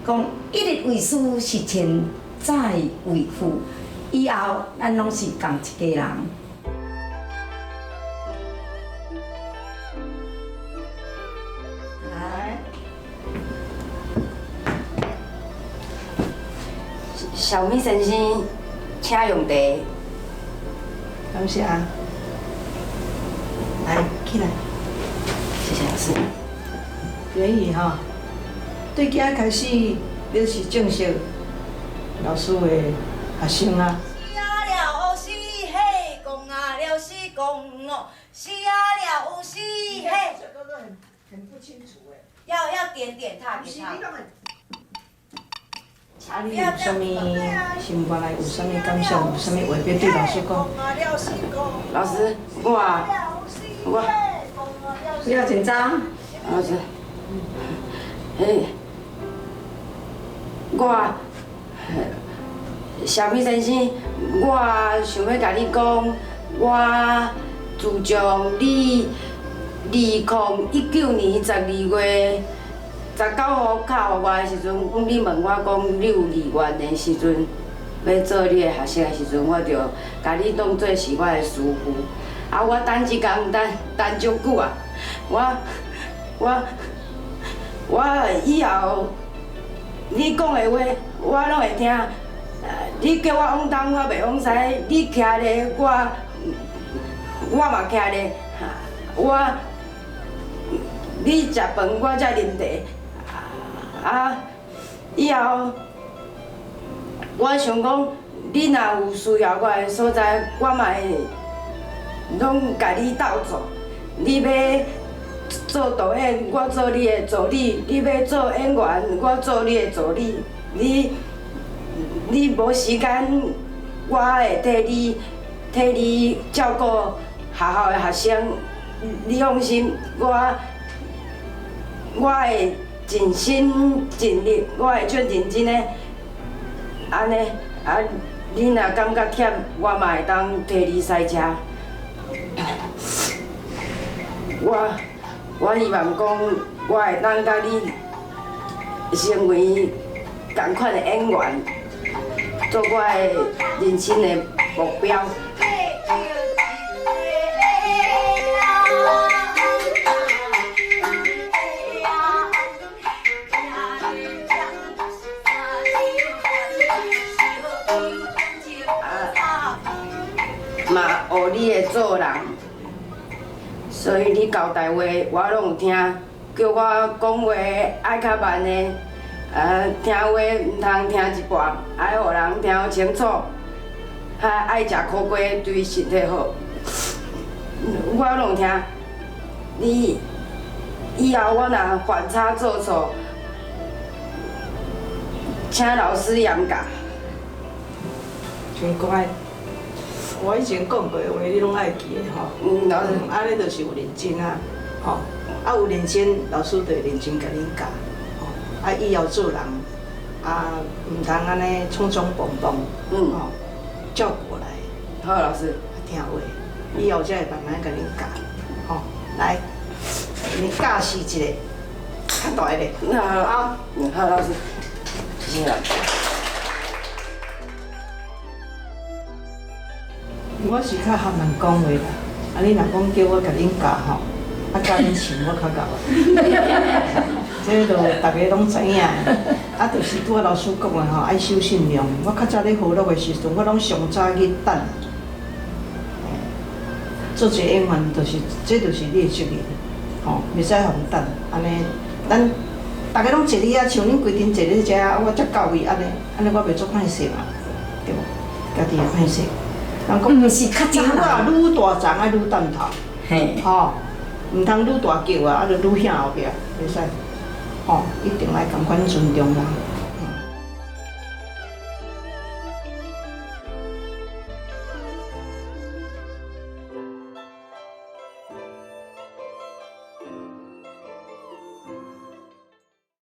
讲一日为师是天再为父，以后咱拢是同一家人。来，小米先生，请用茶。感谢啊。来，起来。谢谢老师。元宇哈，对今仔开始，你是正式老师的学生啊。是啊了是嘿，讲啊了是讲哦，是啊了是嘿。这个很不清楚哎。要点点他给他。啊，你有啥物心肝内有啥物感想？有啥物话要对老师讲？老师，我，你要紧张？老师，我，小米先生，我想要甲你讲，我自从你2019年12月19号敲我的时阵，你问我讲你有意愿的时阵，要做你的学生的时阵，我就甲你当做是我的师傅。啊，我等一工等足久啊！我以后你讲的话，我拢会听。你叫我往东，我袂往西；你徛咧，我嘛徛咧。你食饭，我才啉茶。啊，以后我想讲，你若有需要我的所在，我嘛会拢甲你斗做。你要做导演，我做你的助理；你要做演员，我做你的助理。你无时间，我会替你照顾学校的学生。你放心，我会尽心尽力，我会做认真的。安尼啊，你若感觉忝，我嘛会当替你驶车。我希望讲，我会当甲你成为同款的演员，做我的人生的目标。嘛学你的做人，所以你交代话我拢有听，叫我讲话爱较慢的，听话毋通听一半，爱互人听清楚，还爱食苦瓜对身体好。我拢有听，你以后我若犯差做错，请老师严教。真乖。我以前讲过的话，你拢爱记的吼。老师，安尼就是有认真啊，吼。啊有认真，老师就会认真甲恁教，吼。啊以后做人，啊毋通安尼冲冲蹦蹦，吼，照过来。好，老师。听话，以后才会慢慢甲恁教，吼。来，你教是一个较大的。好，好，老师，谢谢老师。我是较含人讲话啦，啊你若讲叫我甲恁教吼，啊教恁穿我较够啊。这就大家拢知影的，啊就是拄仔老师讲的吼，爱守信用。我较早咧学乐的时阵，我拢上早去等。做一个演员，就是这就是你的责任，吼，袂使互等。安尼，咱大家拢坐咧啊，像恁规阵坐咧遮啊，我才到位，安尼我袂做歹势嘛，对无？家己会歹势。人讲，是较早啊，愈大丛啊愈等头，嘿，吼，毋通愈大叫啊，就愈响后壁，袂使，吼，一定爱共款尊重人。